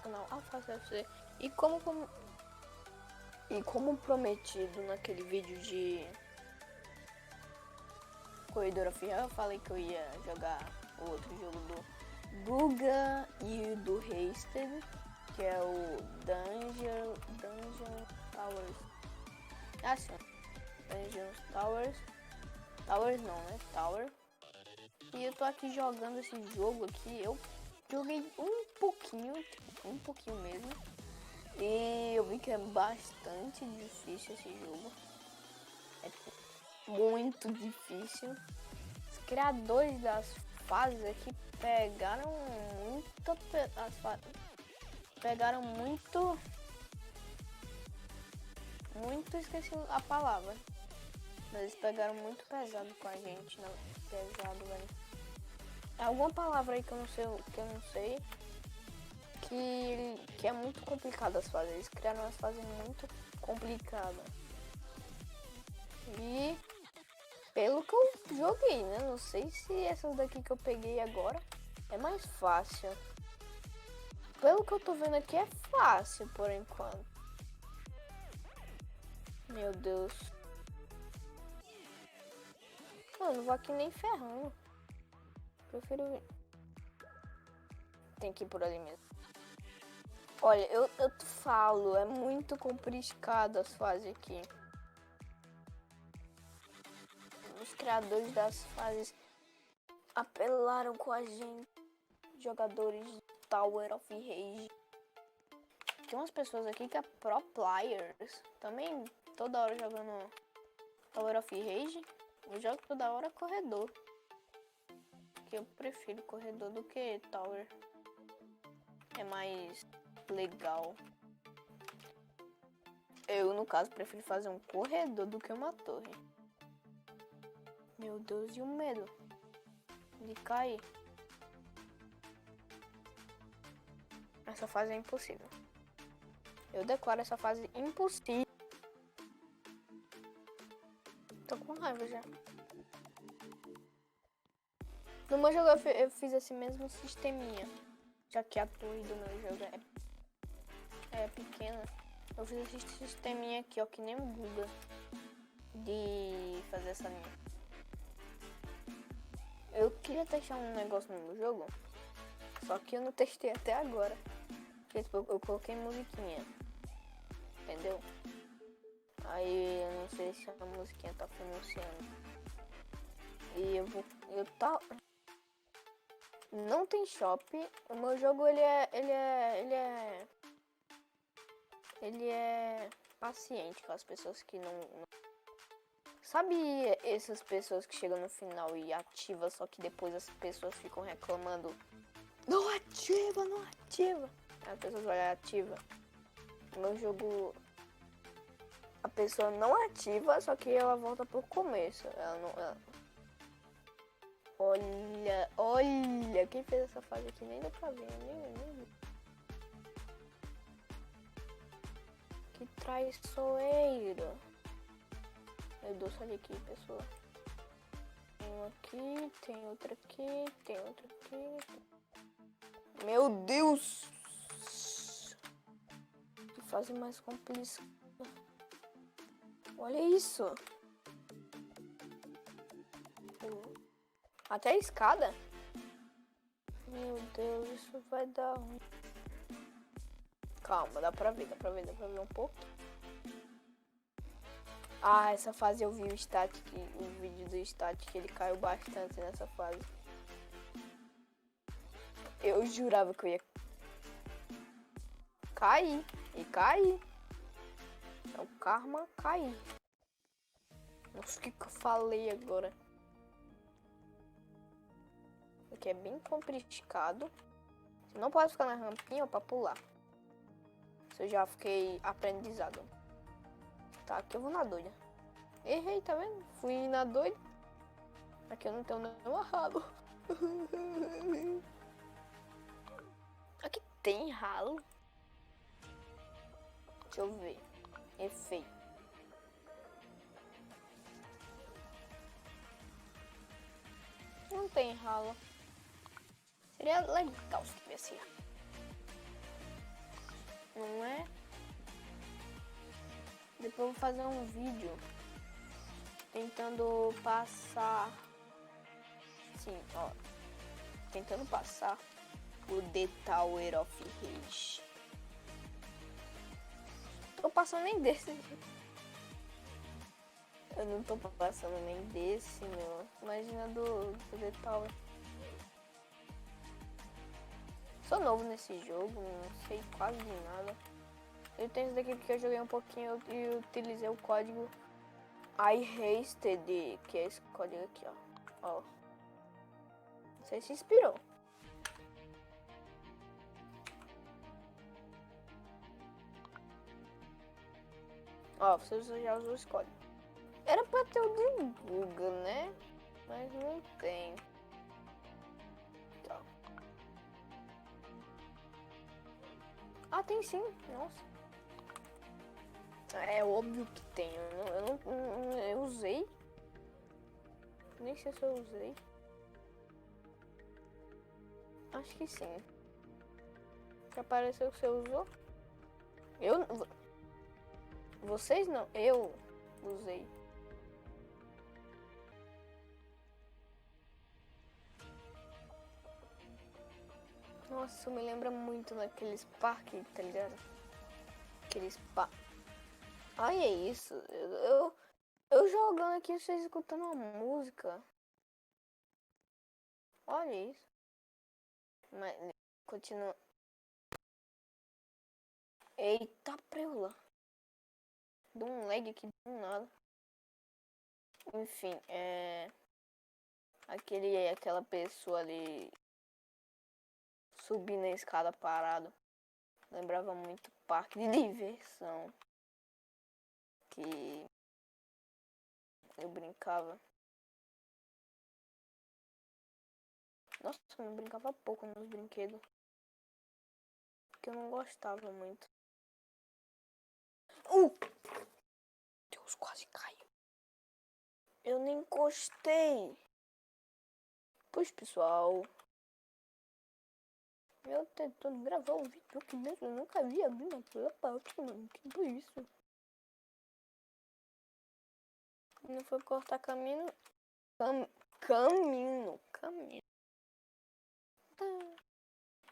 canal Alface FC. E como prometido naquele vídeo de Corredor Oficial, eu falei que eu ia jogar o outro jogo do Guga e do Hasted, que é o Dungeon Towers. Assim, Dungeon Towers. Towers não, né? Tower. E eu tô aqui jogando esse jogo aqui. Eu joguei um pouquinho mesmo. E eu vi que é bastante difícil esse jogo. É muito difícil. Os criadores das fases aqui pegaram muito, esqueci a palavra. Mas eles pegaram muito pesado com a gente, não, pesado, velho. É alguma palavra aí que eu não sei, que é muito complicada as fases. Eles criaram umas fases muito complicadas. E pelo que eu joguei, né? Não sei se essas daqui que eu peguei agora é mais fácil. Pelo que eu tô vendo aqui é fácil por enquanto. Meu Deus. Eu não vou aqui nem ferrando. Prefiro... Tem que ir por ali mesmo. Olha, eu te falo, é muito complicado as fases aqui. Os criadores das fases apelaram com a gente. Jogadores de Tower of Rage. Tem umas pessoas aqui que é pro players. Também toda hora jogando Tower of Rage. Eu jogo toda hora corredor. Porque eu prefiro corredor do que Tower. É mais legal. Eu, no caso, prefiro fazer um corredor do que uma torre. Meu Deus, e o medo de cair. Essa fase é impossível. Eu declaro essa fase impossível. Tô com raiva já. No meu jogo eu fiz esse mesmo sisteminha. Já que a torre do meu jogo é pequena. Eu fiz esse sisteminha aqui, ó, que nem um Guga. De fazer essa linha. Eu queria testar um negócio no meu jogo. Só que eu não testei até agora. Porque tipo, eu coloquei musiquinha. Entendeu? Aí eu não sei se a musiquinha tá funcionando. E não tem shop. O meu jogo ele é paciente com as pessoas que não... Sabe essas pessoas que chegam no final e ativa, só que depois as pessoas ficam reclamando. Não ativa, não ativa. As pessoas vão lá e ativa. O meu jogo... A pessoa não ativa, só que ela volta pro começo. Olha, quem fez essa fase aqui nem deu pra ver, nem. Que traiçoeiro. Meu Deus, olha aqui, pessoal. Tem um aqui, tem outro aqui, tem outro aqui. Meu Deus! Que fase mais complicada. Olha isso. Até a escada. Meu Deus, isso vai dar ruim. Calma, dá pra ver um pouco. Ah, essa fase eu vi o vídeo do Static, ele caiu bastante nessa fase. Eu jurava que eu ia cair. E cair. É o karma cair. Nossa, o que eu falei agora? Aqui é bem complicado. Você não pode ficar na rampinha pra pular. Isso eu já fiquei aprendizado. Tá, aqui eu vou na doida. Errei, tá vendo? Fui na doida. Aqui eu não tenho nenhum ralo. Aqui tem ralo. Deixa eu ver. Efeito. Não tem ralo. Seria legal se tivesse ralo. não é? Depois eu vou fazer um vídeo tentando passar, sim, ó, tentando passar o The Tower of Rage. Tô passando nem desse. Eu não tô passando nem desse, meu. Imagina do The Tower. Sou novo nesse jogo, não sei quase de nada. Eu tenho esse daqui que eu joguei um pouquinho e utilizei o código iHasted, que é esse código aqui, ó. Você se inspirou. Ó, você já usou esse código. Era pra ter o de Google, né? Mas não tem. Tá. Ah, tem sim. Nossa. É óbvio que tem. Eu usei. Nem sei se eu usei. Acho que sim. Que apareceu que você usou. Eu... Vocês não. Eu usei. Nossa, isso me lembra muito naqueles parques, tá ligado? Aqueles parques. Ai, é isso. Eu jogando aqui, vocês escutando uma música. Olha isso. Mas continua. Eita preula. Deu um lag aqui do nada. Enfim, aquela pessoa ali subindo a escada parado. Lembrava muito parque de diversão. Que eu brincava. Nossa, eu brincava pouco nos brinquedos. Porque eu não gostava muito. Deus, quase caiu. Eu nem encostei. Pois, pessoal. Eu tentando gravar um vídeo aqui dentro. Eu nunca vi abrir naquela parte, mano. Que foi isso? Não foi cortar caminho. Caminho.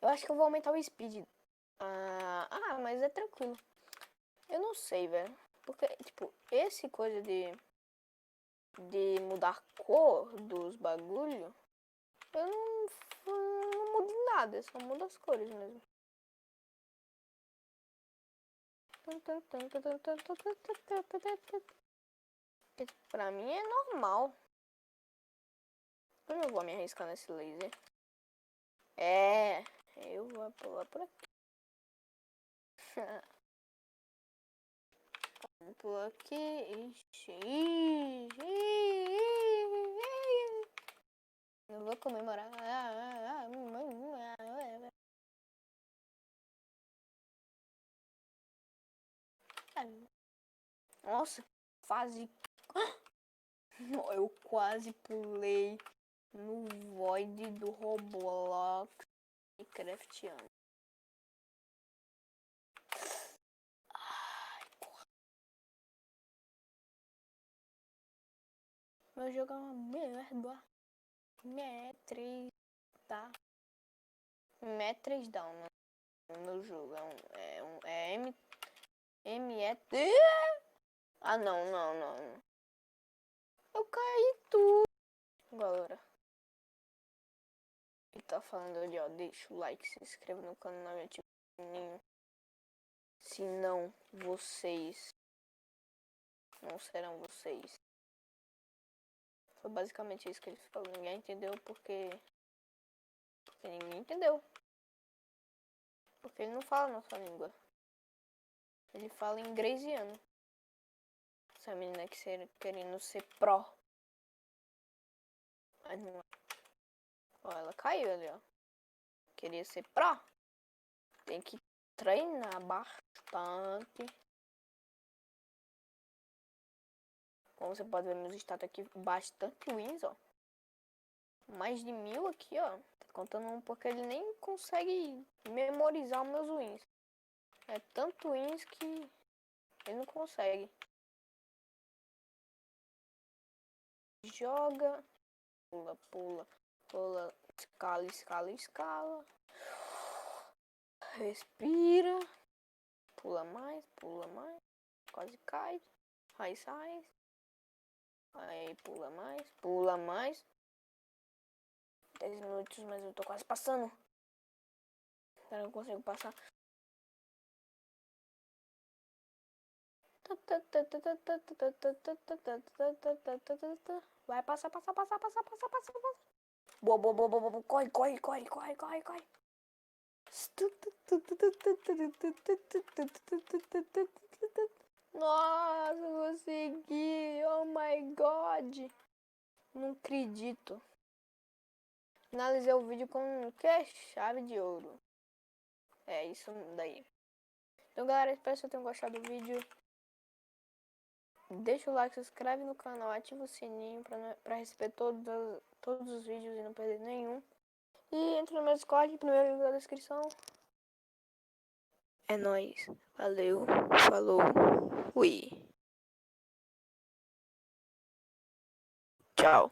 Eu acho que eu vou aumentar o speed. Mas é tranquilo. Eu não sei, velho. Porque, tipo, esse coisa de mudar cor dos bagulho, eu não mudo nada, eu só mudo as cores mesmo. Pra mim é normal. Eu não vou me arriscar nesse laser. Eu vou pular por aqui. Vou pular aqui. Não vou comemorar. Nossa, quase. Eu quase pulei no void do Roblox e crafteando. Ai, porra. Meu jogo é uma merda. Me 3 tá? Me 3 down no jogo. É ME. Ah, não. Eu caí tudo. Galera. Ele tá falando ali, ó. Deixa o like, se inscreva no canal e ativa o sininho. Se não, vocês não serão vocês. Foi basicamente isso que ele falou. Ninguém entendeu porque ninguém entendeu. Porque ele não fala nossa língua. Ele fala inglesiano. Essa menina querendo ser pró. Mas não é. Ó, ela caiu ali, ó. Queria ser pró. Tem que treinar bastante. Como você pode ver meus status aqui, bastante wins, ó. Mais de 1000 aqui, ó. Tá contando um porque ele nem consegue memorizar os meus wins. É tanto wins que ele não consegue. Joga, pula, pula, pula, escala, escala, escala. Respira, pula mais, quase cai. Aí sai. Aí pula mais. 10 minutos, mas eu tô quase passando. Eu não consigo passar. Vai passar. Boa. Corre. Nossa, consegui. Oh my god. Não acredito. Finalizei o vídeo com o que? Chave de ouro. É isso daí. Então, galera, espero que vocês tenham gostado do vídeo. Deixa o like, se inscreve no canal, ativa o sininho pra receber todos os vídeos e não perder nenhum. E entra no meu Discord, primeiro link na descrição. É nóis. Valeu. Falou. Fui. Tchau.